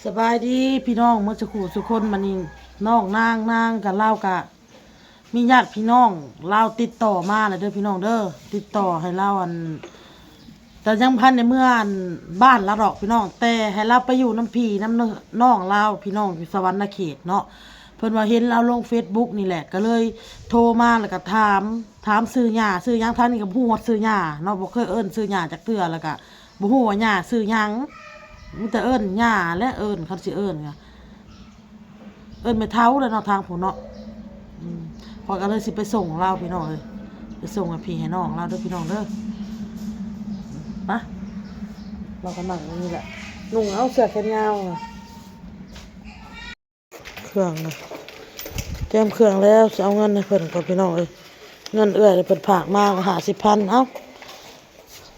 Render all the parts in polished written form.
สบายดีพี่น้องเมื่อสักครู่สุกคนมานี่น้องนางกับเล่ากะมีญาติพี่น้องเล่าติดต่อมาเลยเด้อพี่น้องเด้อติดต่อให้เล่าแต่ยังพันในเมื่อบ้านละดอกพี่น้องแต่ให้เราไปอยู่น้ำพี่น้ำน้องเล่าพี่น้องอยู่สวรรณเขตเนาะเพิ่นว่าเห็นเราลง Facebook นี่แหละก็เลยโทรมาแล้วก็ถามซื้อหญ้าซื้อหยังท่านนี่ก็บ่ฮู้ว่าซื้อหญ้าเนาะบ่เคยเอิ้นซื้อหญ้าจักเทื่อแล้วก็บ่ฮู้ว่าหญ้าซื้อหยังมีแต่เอิ้นหญ้าและเอิ้นคันสิเอิ้นก็เอิ้นไม่เท่าแล้วเนาะทางผู้เนาะพอยก็เลยสิไปส่งเราพี่น้องเลยไปส่งให้พี่ให้น้องเราเด้อพี่น้องเด้อปะเราก็นั่งนี่แหละนุ่งเอาเสื้อแขนยาวเครื่องนะเตรียมเครื่องแล้วจะเอาเงินให้เพิ่นก่อนพี่น้องเลยเงินเอื้อยเพิ่นฝากมา50,000เอ้า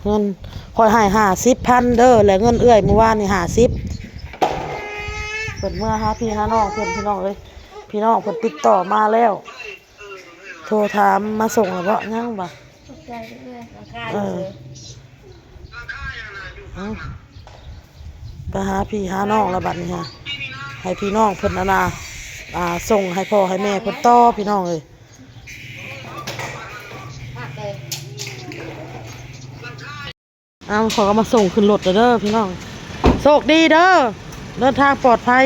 เงินคอยให้50,000เด้อแล้วเงินเอื้อยเมื่อวานนี่50เพิ่นเมื่อหาพี่หาน้องเพิ่นพี่น้องเลยพี่น้องเพิ่นติดต่อมาแล้วโทรถามมาส่งแล้วบ่ยังบ่ไปหาพี่หาน้องแล้วบัดนี้ฮะให้พี่น้องเพิ่นส่งให้พ่อให้แม่เพิ่นต่อพี่น้องเลยขอก็มาส่งขึ้นรถเด้อพี่น้องโชคดีเด้อเดินทางปลอดภัย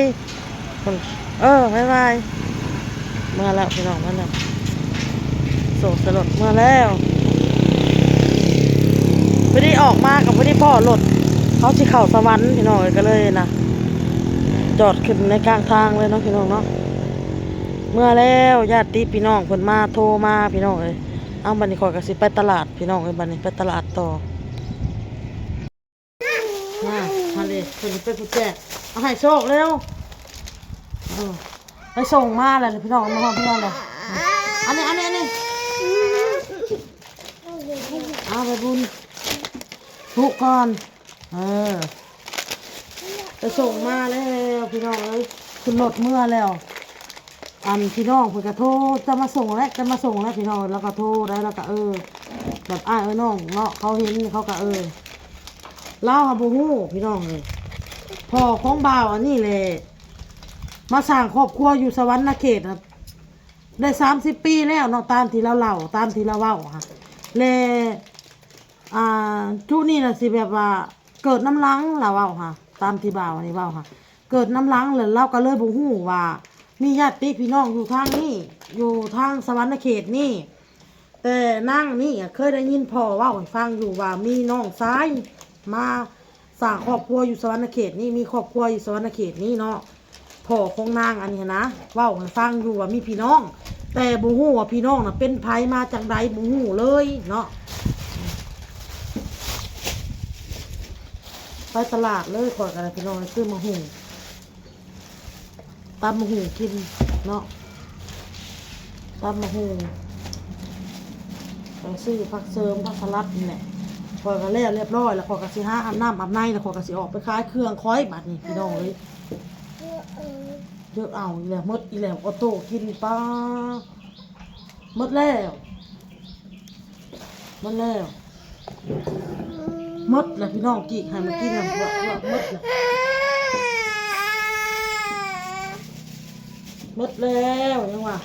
บ๊ายบายเมื่อแล้วพี่น้องเมื่อแล้วส่งสลดเมื่อแล้วพอดีออกมากับพอดีพ่อรถเขาสิเข้าสวรรค์พี่น้องก็เลยนะจอดขึ้นในกลางทางเลยเนาะพี่น้องเนาะเมื่อแล้วญาติพี่น้องเพิ่นมาโทรมาพี่น้องเลยเอาบัดนี้ขอยก็สิไปตลาดพี่น้องบัดนี้ไปตลาดต่อมาเลยเพิ่นไปผู้แจกเอาให้โชคเร็วไปส่งมาเลยพี่น้องมาพี่น้องเลยอันนี้เอาไปบุญทุกก่อนไปส่งมาแล้วพี่น้องเอ้ยขึ้นรถเมื่อแล้วพี่น้องเพิ่นก็โทรจะมาส่งแล้วพี่น้องแล้วก็โทรได้แล้วก็แบบน้องเนาะเขาเห็นเขาก็เล่าหาบ่ฮู้พี่น้องเลยพ่อของบ่าวอันนี้แหละมาสร้างครอบครัวอยู่สวรรณเขตได้30 ปีแล้วเนาะตามที่เราเล่าตามที่เราเว้าค่ะและจุนี่น่ะสิแบบว่าเกิดน้ำลังเราเว้าค่ะตามที่บ่าวอันนี้เว้าค่ะเกิดน้ำลังแล้วเราก็เลยบ่ฮู้ว่ามีญาติพี่น้องอยู่ทางนี้อยู่ทางสวรรณเขตนี่แต่นั่งนี่เคยได้ยินพ่อเว้าให้ฟังอยู่ว่ามีน้องชายมาสร้างครอบครัวอยู่สวรรณเขตนี่มีครอบครัวอยู่สวรรณเขตนี่เนาะพ่อของนางอันนี้นะเว้าให้ฟังอยู่ว่ามีพี่น้องแต่บ่ฮู้ว่าพี่น้องน่ะเป็นไผมาจากใดบ่ฮู้เลยเนาะไปตลาดเลยขอกันพี่น้องซื้อมะฮูตำมะฮูกินเนาะตำมะฮูไปซื้อผักเสริมผักสลัดนี่แหละขอกันแล้วเรียบร้อยแล้วขอกันสิหาอาบน้ำอาบในแล้วขอกันสิออกไปขายเครื่องค้อยบัดนี้พี่น้องเลยเยอะเอาอีแล้วมดอีแล้วออโต้กินปลาหมดแล้วหมดแล้วพี่น้องกี่ให้มันกินแล้วหมดแล้วยังว่า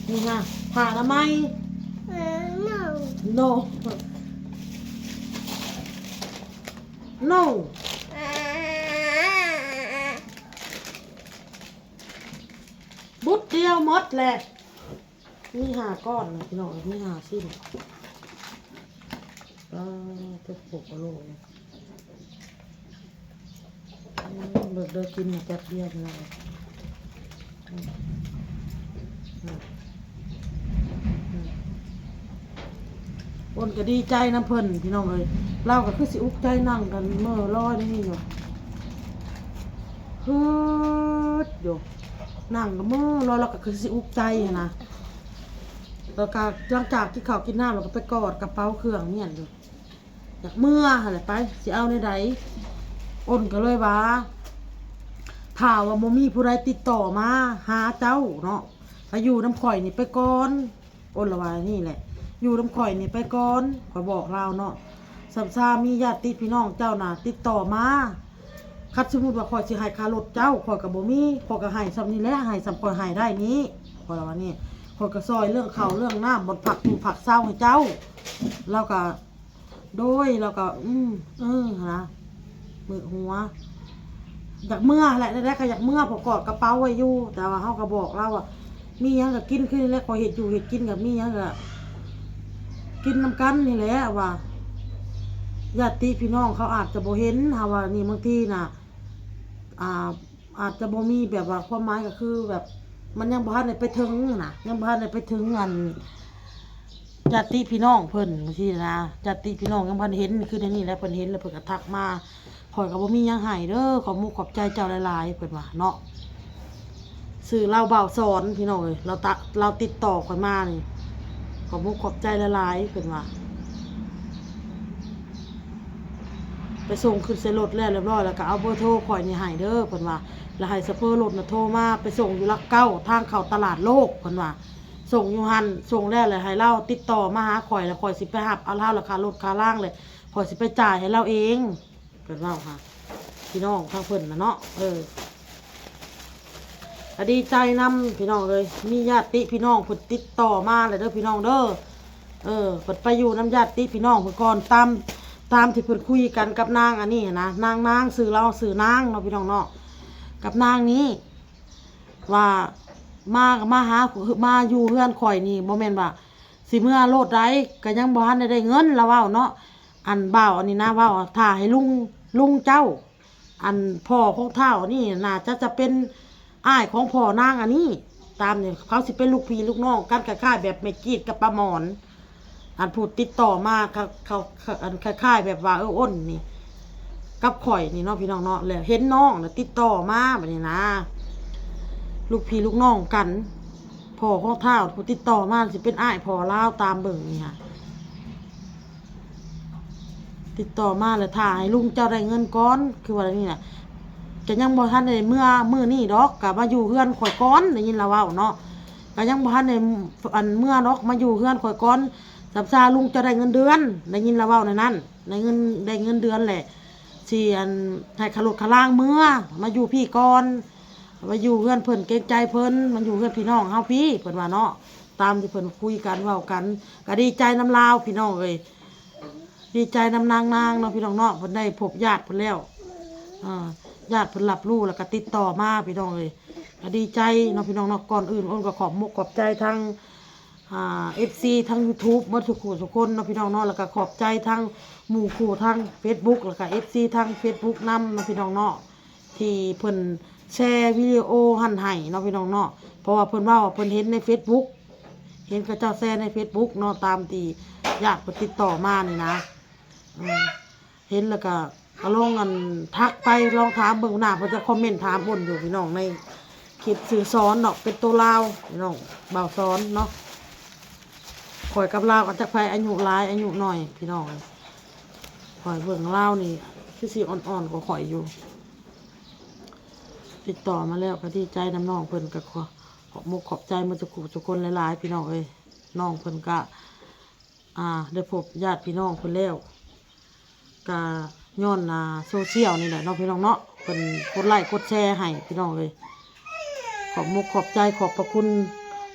นี่ฮะผ่าทำไมnoบุดเดียวหมดแหละนี่5 ก้อนนะพี่น้องนี่5 สิ้นทุกปกโลกเลิกกินแป๊บเดียวเลยคนก็ดีใจน้ำเพิ่นพี่น้องเลยเราก็คือสิอุกใจนั่งกันเมื่อร้อยนี่อยู่ฮึดอยู่นั่งกันเมื่อร้อยเราก็คือสิอุกใจนะแล้วก็หลังจากที่เขากินน้ำเราก็ไปกอดกระเป๋าเครื่องเนี่ยอยู่อยากเมื่ออะไรไปสิเอาในใดอ้นก็เลยว่าถ้าว่าบ่มีผู้ใดติดต่อมาหาเจ้าเนาะถ้าอยู่น้ำข่อยนี่ไปก่อนอ้นละว่านี่แหละอยู่น้ำข่อยนี่ไปก่อนขอยบอกเราเนาะสัมซามีญาติพี่น้องเจ้าน่ะติดต่อมา คัดสมมุติว่าข่อยสิให้ค่ารถเจ้าข่อยก็บ่มีข่อยก็ให้ซำนี้แหละให้ซำข่อยให้ได้นี้ข่อยว่านี่ข่อยก็ซอยเรื่องข้าวเรื่องน้ำบ่ผักอยู่ผักเช้าให้เจ้าแล้วก็โดยแล้วก็นะมือหัวอยากเมื่อแหละแรกๆก็อยากเมื่อพอกอดกระเป๋าไว้อยู่แต่ว่าเฮาก็บอกเราว่ามีหยังก็กินขึ้นแล้วข่อยเฮ็ดอยู่เฮ็ดกินกับมีหยังก็กินนำกันนี่แหละว่าญาติพี่น้องเขาอาจจะบ่เห็นหาว่านี่บางทีน่ะอาจจะบ่มีแบบว่าความหมายก็คือแบบมันยังบ่ทันได้ไปถึงน่ะยังบ่ทันได้ไปถึงอันญาติพี่น้องเพิ่นบางทีนะญาติพี่น้องยังบ่ทันเห็นคือในนี้แหละเพิ่นเห็นแล้วเพิ่นก็ทักมาข่อยก็บ่มีหยังให้เด้อขอมุกขอบใจเจ้าหลายๆเพิ่นว่าเนาะสื่อเราเบาสอนพี่น้องเอ้ยเราติดต่อข่อยมานี่ขอมุกขอบใจหลายๆเพิ่นว่าไปส่งขึ้นใส่รถแล้วเรียบร้อยแล้วก็เอาเบอร์โทรข่อยนี่ให้เด้อเพิ่นว่าแล้วให้ซัพพอร์ตรถน่ะโทรมาไปส่งอยู่ลักเก้าทางเข้าตลาดโลกเพิ่นว่าส่งอยู่หั่นส่งแล้วเลยให้เราติดต่อมาหาข่อยแล้วข่อยสิไปรับเอาราคารถค่าล่างเลยข่อยสิไปจ่ายให้เราเองเพิ่นว่าค่ะพี่น้องทางเพิ่นน่ะเนาะดีใจนำพี่น้องเลยมีญาติพี่น้องเพิ่นติดต่อมาเลยเด้อพี่น้องเด้อเพิ่นไปอยู่น้ำญาติพี่น้องเพิ่นก่อนตามที่เพิ่นคุยกันกับนางอันนี้นะนางสื่อเราสื่อนางเนาะพี่น้องเนาะกับนางนี้ว่ามาหามาอยู่เฮือนข่อยนี่บ่แม่นว่าสิเมื่อโลดได้ก็ยังบ่ทันได้เงินแล้วเว้าเนาะอันบ่าวอันนี้นะเว้าถ้าให้ลุงเจ้าอันพ่อของเฒ่านี่น่าจะเป็นอ้ายของพ่อนางอันนี้ตามเนี่ยเขาสิเป็นลูกพี่ลูกน้องกันคล้ายๆแบบแม่กีดกับป้าหมอนอันพูดติดต่อมาเขาอันคล้ายๆแบบว่าอ้นนี่กับข่อยนี่เนาะพี่น้องเนาะแล้วเห็นน้องน่ะติดต่อมาแบบนี้นะลูกพี่ลูกน้องกันพ่อของเฒ่าผู้ติดต่อมาสิเป็นอ้ายพ่อลาวตามเบิ่งนี่ค่ะติดต่อมาแล้วถ่ายลุงเจ้าได้เงินก้อนคือว่านี่น่ะจะยังบ่ทันได้มื้อนี้ดอกก็มาอยู่เฮือนข่อยก้อนได้ยินแล้วเว้าเนาะก็ยังบ่ทันได้อันเมื่อดอกมาอยู่เฮือนข่อยก้อนสับซาลุงจะได้เงินเดือนได้ยินแล้วเว้าในนั้นได้เงินเดือนแหละสิอันให้ขลุกขล่างเมื่อมาอยู่พี่ก่อนมาอยู่เฮือนเพิ่นเกรงใจเพิ่นมันอยู่เฮือนพี่น้องเฮาพี่เพิ่นว่าเนาะตามที่เพิ่นคุยกันเว้ากันก็ดีใจน้ำลาวพี่น้องเอ้ยดีใจน้ำนางเนาะพี่น้องเนาะเพิ่นได้พบญาติเพิ่นแล้วญาติเพิ่นรับรู้แล้วก็ติดต่อมาพี่น้องเอ้ยก็ดีใจเนาะพี่น้องเนาะก่อนอื่นอ้นก็ขอบมุกขอบใจทั้งFC ทั้ง YouTube หมดทุกคนเนาะพี่น้องเนาะแล้วก็ขอบใจทั้งหมู่คู่ทั้ง Facebook แล้วก็ FC ทั้ง Facebook นำเนาะพี่น้องเนาะที่เพิ่นแชร์วิดีโอหั่นให้เนาะพี่น้องเนาะเพราะว่าเพิ่นว่าเพิ่นเห็นใน Facebook เห็นเขาเจ้าแชร์ใน Facebook เนาะตามที่ญาติเพิ่นติดต่อมานี่นะเห็นแล้วก็ลองกันทักไปลองถามเบิ่งหน้าเพิ่นจะคอมเมนต์ถามบ่นอยู่พี่น้องในคลิปสื่อสอนเนาะเป็นตัวลาวพี่น้องบ่าวสอนเนาะข่อยกับลาวก็จักไผอายุหลายอายุน้อยพี่น้องข่อยเบิ่งลาวนี่คือสิอ่อนๆกว่าข่อยอยู่ติดต่อมาแล้วก็ดีใจน้ำน้องเพิ่นก็ขอบมุกขอบใจมาทุกคนหลายๆพี่น้องเอ้ยน้องเพิ่นก็ได้พบญาติพี่น้องเพิ่นแล้วก็ย้อนโซเชียลนี่แหละเนาะพี่น้องเนาะเพิ่นกดไลค์กดแชร์ให้พี่น้องเอ้ยขอบมุกขอบใจขอบพระคุณ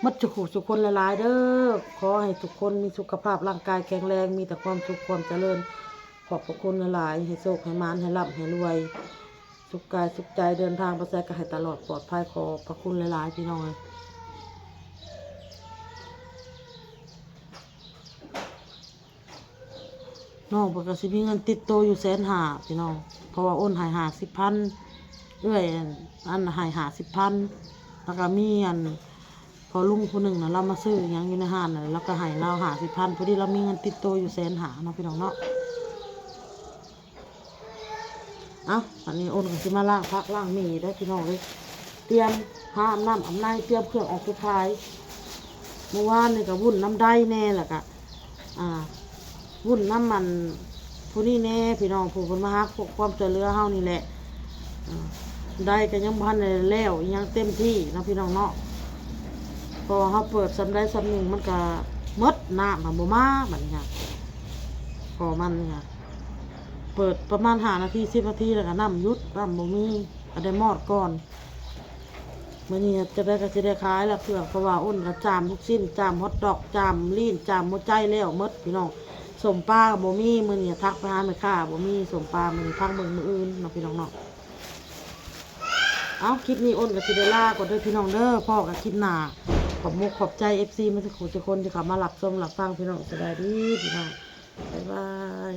มัดทุกคนหลายๆเด้อขอให้ทุกคนมีสุขภาพร่างกายแข็งแรงมีแต่ความสุขความเจริญขอบพระคุณหลายๆให้โชคให้มานให้ร่ำให้รวยสุขกายสุขใจเดินทางไปไสก็ให้ตลอดปลอดภัยขอพระคุณหลายๆพี่น้องน้องเพิ่นก็สิมีเงินติดตัวอยู่150,000พี่น้องเพราะว่าอ้นให้50,000เอ้ยอันให้50,000แล้วก็มีอันพอลุงคนหนึ่งนะเรามาซื้ออย่างอยู่ในห้างน่ะแล้วก็ให้เรา50,000พอดีเรามีเงินติดตัวอยู่150,000เนาะพี่น้องเนาะอันนี้อ้นก็สิมาล้างผักล้างมีได้พี่น้องเลยเตรียมห้ามน้ำอาบในเตรียมเครื่องออกสุดท้ายเมื่อวานนี่ก็วุ่นน้ำได้แน่แหละก็วุ่นน้ำมันผู้นี้แน่พี่น้องผู้คนมาหาความช่วยเหลือเฮานี่แหละได้ก็ยังพันเลยแล้วยังเต็มที่นะพี่น้องเนาะพอเขาเปิดซ้ำได้ซ้ำหนึ่งมันก็มดน้ำมันบ่มาแบบนี้พอมันเนี่ย เปิดประมาณ5 นาที10 นาทีแล้วก็น้ำหยุดน้ำบ่มีก็ได้มอดก่อนมื้อนี้จะได้ก็สิได้ขายแล้วเพื่อเพราะว่าอ้นก็จามทุกสิ้นจามฮอทดอกจามลีนจามหัวใจแล้วหมดพี่น้องสมปลาก็บ่มีมื้อนี้ทักไปหาแม่ค้าบ่มีสมปลามื้อนี้พักเบิ่งมื้ออื่นเนาะพี่น้องเนาะเอาคลิปนี้อ้นก็สิได้ลาก่อนเด้อพี่น้องเด้อพ่อก็คลิปหน้าขอบมุกขอบใจ FC มาทุกคนที่เข้ามารับชมรับฟังพี่น้องสบายดีพี่น้องบ๊ายบาย